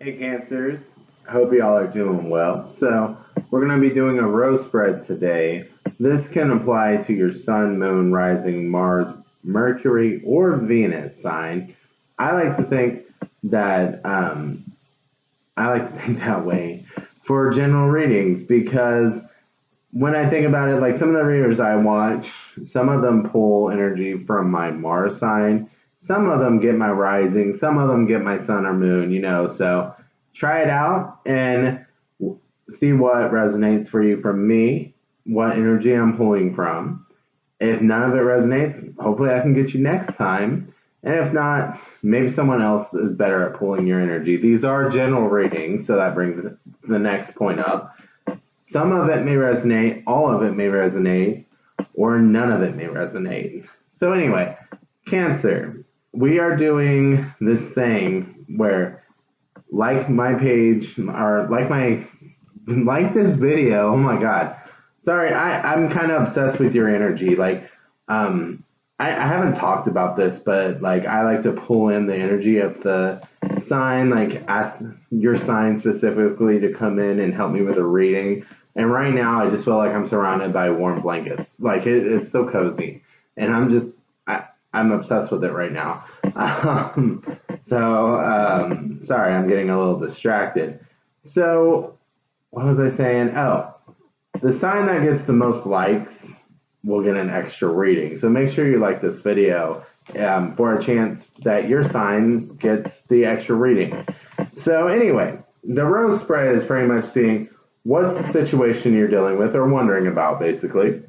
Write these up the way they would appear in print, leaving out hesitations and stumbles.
Hey Cancers, hope y'all are doing well. So, we're going to be doing a row spread today. This can apply to your Sun, Moon, Rising, Mars, Mercury, or Venus sign. I like to think that I like to think that way for general readings because when I think about it, like some of the readers I watch, some of them pull energy from my Mars sign, some of them get my rising, some of them get my sun or moon, So try it out and see what resonates for you from me, what energy I'm pulling from. If none of it resonates, hopefully I can get you next time. And if not, maybe someone else is better at pulling your energy. These are general readings, so that brings the next point up. Some of it may resonate, all of it may resonate, or none of it may resonate. So, anyway, Cancer, we are doing this thing where, like my page, or like this video, oh my god. Sorry, I'm kind of obsessed with your energy. I haven't talked about this, but like I like to pull in the energy of the sign, like ask your sign specifically to come in and help me with a reading. And right now, I just feel like I'm surrounded by warm blankets. Like it's so cozy, and I'm obsessed with it right now. Sorry, I'm getting a little distracted. So, what was I saying? Oh, the sign that gets the most likes will get an extra reading. So make sure you like this video for a chance that your sign gets the extra reading. So anyway, the rose spread is pretty much seeing what's the situation you're dealing with or wondering about, basically.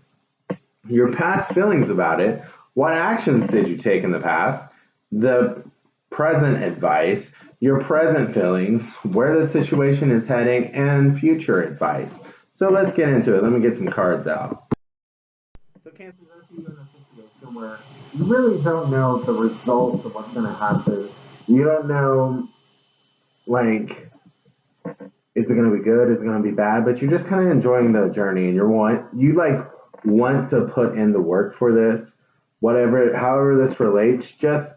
Your past feelings about it. What actions did you take in the past? The present advice, your present feelings, where the situation is heading, and future advice. So let's get into it. Let me get some cards out. So Cancer, let's see you in a situation where you really don't know the results of what's going to happen. You don't know, like, is it going to be good? Is it going to be bad? But you're just kind of enjoying the journey, and you want to put in the work for this, however this relates, just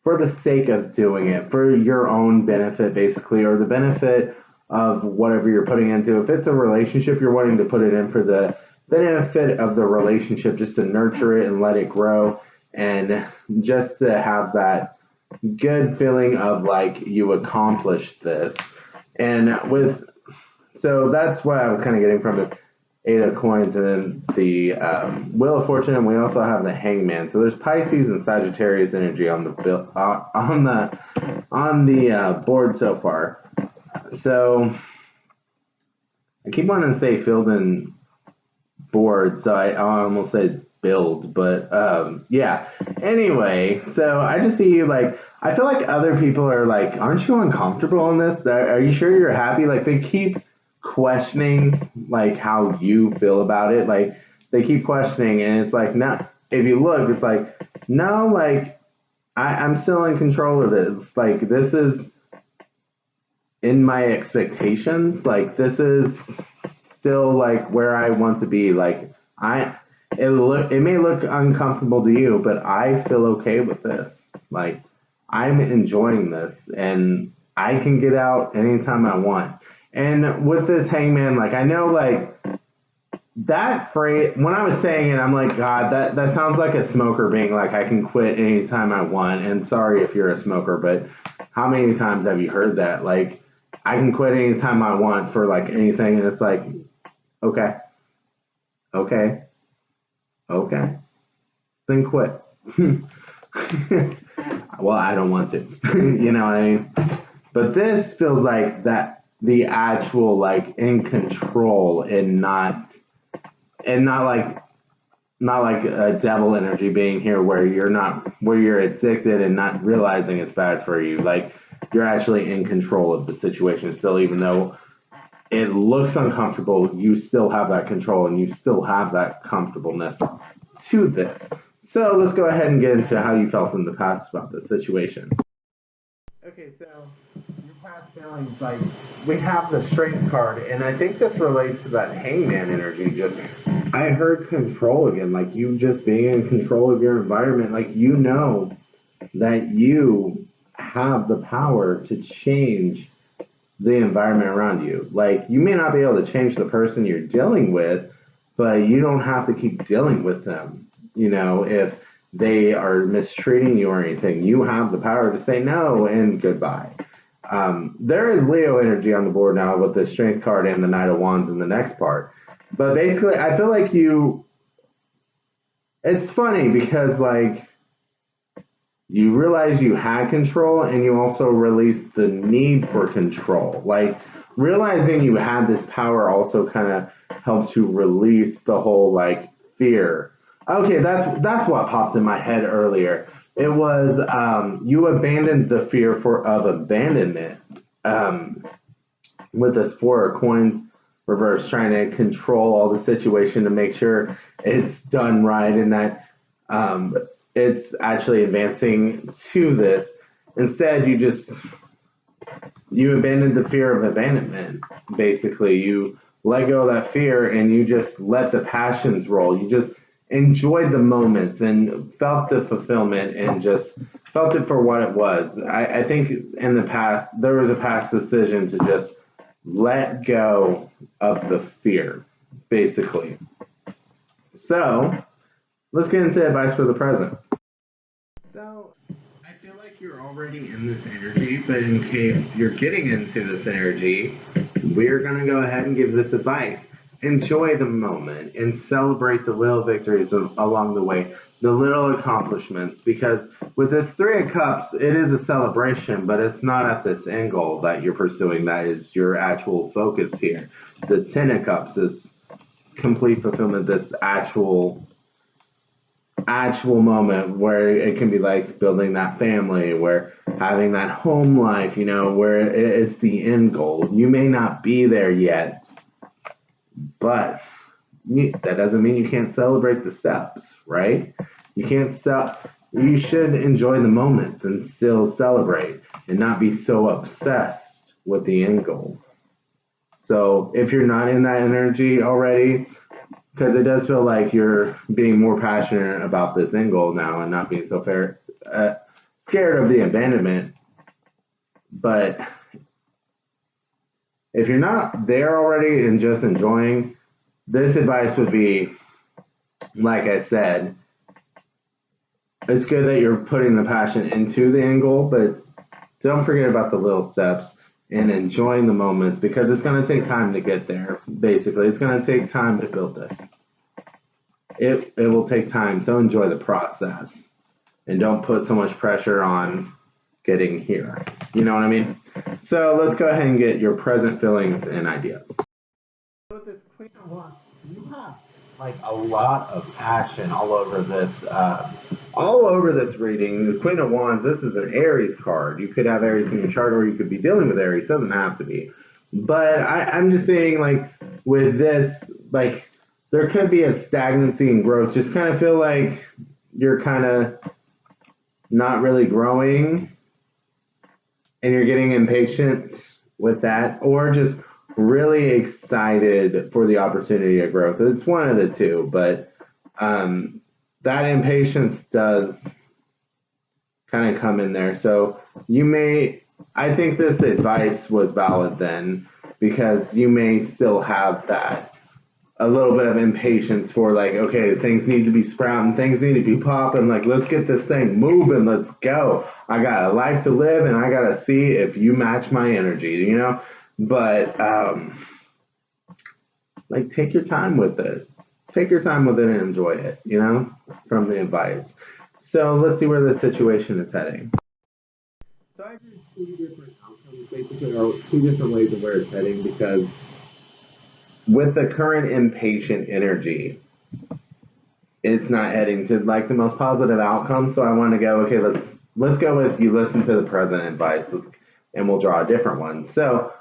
for the sake of doing it, for your own benefit, basically, or the benefit of whatever you're putting into. If it's a relationship, you're wanting to put it in for the benefit of the relationship, just to nurture it and let it grow, and just to have that good feeling of like you accomplished this. And so that's what I was kind of getting from this Eight of Coins, and then the Wheel of Fortune, and we also have the Hangman. So there's Pisces and Sagittarius energy on the board so far. So I keep wanting to say filled in board, so I almost said build, but yeah. Anyway, so I just see you like. I feel like other people are like, aren't you uncomfortable in this? Are you sure you're happy? Like they keep questioning like how you feel about it. Like they keep questioning, and it's like no. If you look, it's like no. Like I'm still in control of this. Like this is in my expectations. Like this is still like where I want to be. Like it may look uncomfortable to you, but I feel okay with this. Like I'm enjoying this, and I can get out anytime I want. And with this Hangman, like I know like that phrase when I was saying it, I'm like, God, that sounds like a smoker being like, I can quit anytime I want. And sorry if you're a smoker, but how many times have you heard that? Like, I can quit anytime I want for like anything, and it's like, okay, okay, okay, then quit. Well, I don't want to, you know what I mean? But this feels like that the actual like in control and not like a devil energy being here where you're addicted and not realizing it's bad for you. Like you're actually in control of the situation still, even though it looks uncomfortable, you still have that control and you still have that comfortableness to this. So let's go ahead and get into how you felt in the past about this situation. Okay, so your past feelings, like we have the strength card, and I think this relates to that hangman energy. Just I heard control again, like you just being in control of your environment, like that you have the power to change the environment around you. Like, you may not be able to change the person you're dealing with, but you don't have to keep dealing with them. If they are mistreating you or anything, you have the power to say no and goodbye. There is Leo energy on the board now with the Strength card and the Knight of Wands in the next part. But basically, I feel like it's funny because, like, you realize you had control and you also release the need for control. Like, realizing you had this power also kind of helps you release the whole, like, fear. Okay, that's what popped in my head earlier. It was you abandoned the fear of abandonment with this Four of Coins reverse, trying to control all the situation to make sure it's done right and that it's actually advancing to this. Instead, you abandoned the fear of abandonment. Basically, you let go of that fear and you just let the passions roll. You just enjoyed the moments and felt the fulfillment and just felt it for what it was. I think in the past, there was a past decision to just let go of the fear, basically. So, let's get into advice for the present. So, I feel like you're already in this energy, but in case you're getting into this energy, we're going to go ahead and give this advice. Enjoy the moment and celebrate the little victories along the way, the little accomplishments, because with this Three of Cups, it is a celebration, but it's not at this end goal that you're pursuing. That is your actual focus here. The Ten of Cups is complete fulfillment, this actual moment where it can be like building that family, where having that home life, where it's the end goal. You may not be there yet, but that doesn't mean you can't celebrate the steps, right? You can't stop. You should enjoy the moments and still celebrate and not be so obsessed with the end goal. So if you're not in that energy already, because it does feel like you're being more passionate about this end goal now and not being so scared of the abandonment. But if you're not there already and just enjoying, this advice would be, like I said, it's good that you're putting the passion into the end goal, but don't forget about the little steps and enjoying the moments, because it's going to take time to get there. Basically, it's going to take time to build this. It will take time, so enjoy the process and don't put so much pressure on getting here. You know what I mean? So let's go ahead and get your present feelings and ideas. So with this Queen of Wands, you have like a lot of passion all over this reading. The Queen of Wands, this is an Aries card. You could have Aries in your chart, or you could be dealing with Aries. It doesn't have to be. But I'm just saying, like, with this, like, there could be a stagnancy in growth. Just kind of feel like you're kind of not really growing and you're getting impatient with that, or just really excited for the opportunity of growth. It's one of the two, but that impatience does kind of come in there. So I think this advice was valid then, because you may still have that a little bit of impatience for, like, okay, things need to be sprouting, things need to be popping, like, let's get this thing moving, let's go. I got a life to live and I got to see if you match my energy, But, like, take your time with it. Take your time with it and enjoy it, from the advice. So let's see where the situation is heading. So I did two different outcomes, basically, or two different ways of where it's heading, because with the current impatient energy, it's not heading to like the most positive outcome. So I want to go, okay, let's go with you listen to the present advice, and we'll draw a different one. So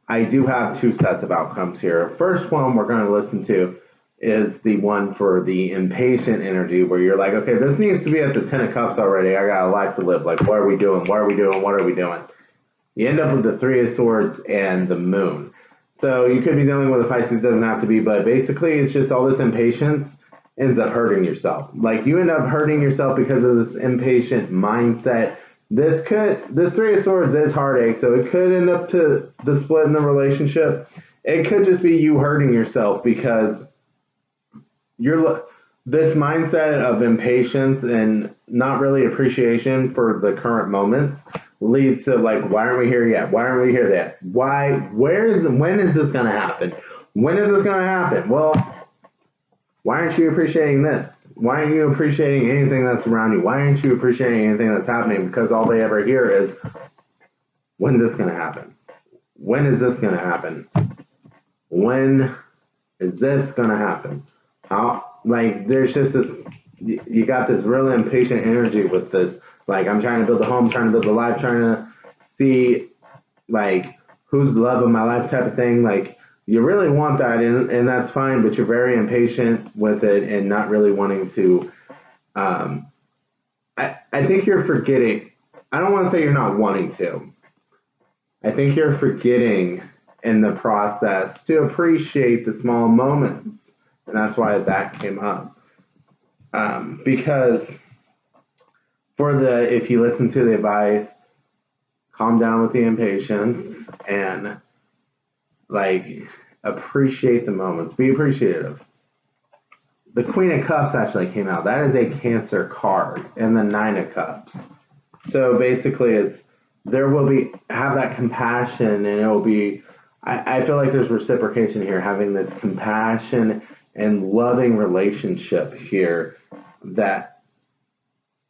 I do have two sets of outcomes here. First one we're going to listen to is the one for the impatient energy, where you're like, okay, this needs to be at the Ten of Cups already. I got a life to live. Like, what are we doing? What are we doing? What are we doing? You end up with the Three of Swords and the Moon. So you could be dealing with a Pisces, doesn't have to be, but basically it's just all this impatience ends up hurting yourself. Like, you end up hurting yourself because of this impatient mindset this Three of Swords is heartache, so it could end up to the split in the relationship. It could just be you hurting yourself because you're this mindset of impatience and not really appreciation for the current moments leads to like, why aren't we here yet? Why aren't we here yet? When is this going to happen? When is this going to happen? Well, why aren't you appreciating this? Why aren't you appreciating anything that's around you? Why aren't you appreciating anything that's happening? Because all they ever hear is, when's this going to happen? When is this going to happen? When is this going to happen? Like, there's just this, you got this really impatient energy with this. Like, I'm trying to build a home, trying to build a life, trying to see, like, who's the love of my life type of thing. Like, you really want that, and that's fine, but you're very impatient with it and not really wanting to. I think you're forgetting. I don't want to say you're not wanting to. I think you're forgetting in the process to appreciate the small moments. And that's why that came up. Because if you listen to the advice, calm down with the impatience and like appreciate the moments. Be appreciative. The Queen of Cups actually came out. That is a Cancer card, and the Nine of Cups. So basically, there will be have that compassion, and it will be. I feel like there's reciprocation here, having this compassion and loving relationship here.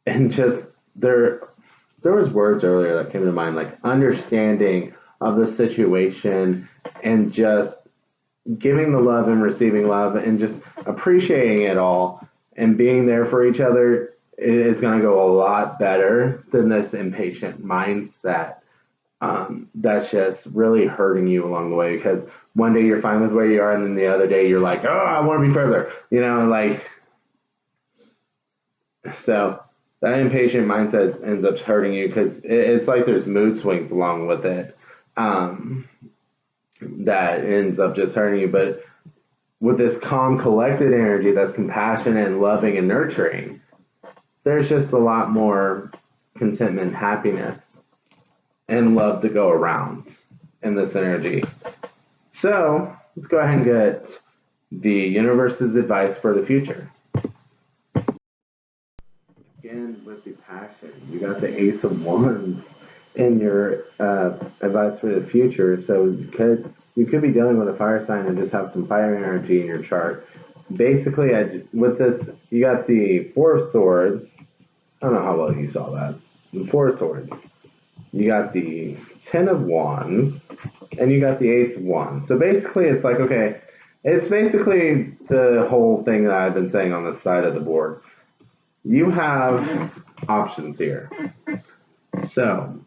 And just there was words earlier that came to mind, like understanding of the situation and just giving the love and receiving love and just appreciating it all and being there for each other is going to go a lot better than this impatient mindset that's just really hurting you along the way, because one day you're fine with where you are and then the other day you're like, oh, I want to be further, like, so that impatient mindset ends up hurting you because it's like there's mood swings along with it. That ends up just hurting you. But with this calm, collected energy that's compassionate and loving and nurturing, there's just a lot more contentment, happiness, and love to go around in this energy. So let's go ahead and get the universe's advice for the future. Again, with the passion, you got the Ace of Wands in your advice for the future. So you could be dealing with a fire sign and just have some fire energy in your chart. Basically, with this, you got the Four of Swords. I don't know how well you saw that. The Four of Swords. You got the Ten of Wands, and you got the Ace of Wands. So basically, it's like, okay, it's basically the whole thing that I've been saying on the side of the board. You have options here. So,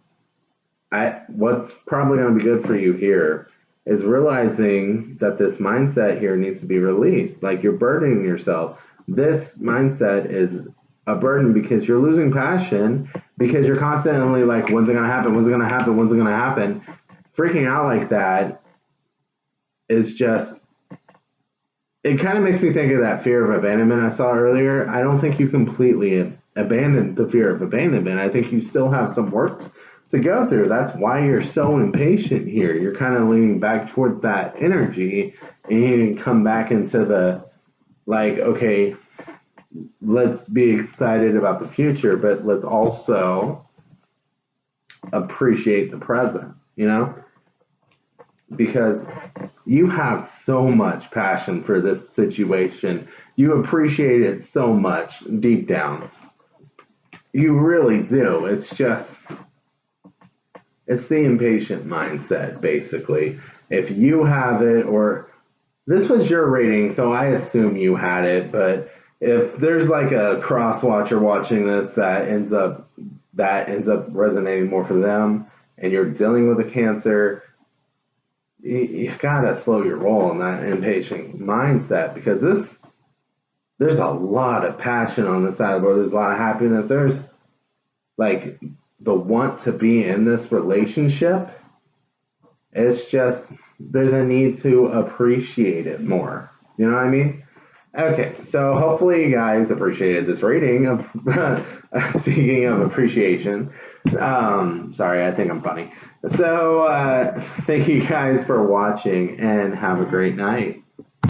what's probably going to be good for you here is realizing that this mindset here needs to be released. Like, you're burdening yourself. This mindset is a burden because you're losing passion, because you're constantly like, when's it going to happen? When's it going to happen? When's it going to happen? Freaking out like that is just, it kind of makes me think of that fear of abandonment I saw earlier. I don't think you completely abandoned the fear of abandonment. I think you still have some work to go through. That's why you're so impatient here. You're kind of leaning back towards that energy, and you can come back into the, like, okay, let's be excited about the future, but let's also appreciate the present, because you have so much passion for this situation. You appreciate it so much deep down. You really do. It's the impatient mindset, basically. If you have it, or this was your rating, so I assume you had it, but if there's like a cross watcher watching this that ends up resonating more for them, and you're dealing with a Cancer, you gotta slow your roll in that impatient mindset, because there's a lot of passion on the side of the board. There's a lot of happiness. There's like the want to be in this relationship. It's just, there's a need to appreciate it more. You know what I mean? Okay, so hopefully you guys appreciated this rating of speaking of appreciation. Sorry, I think I'm funny. So, thank you guys for watching and have a great night.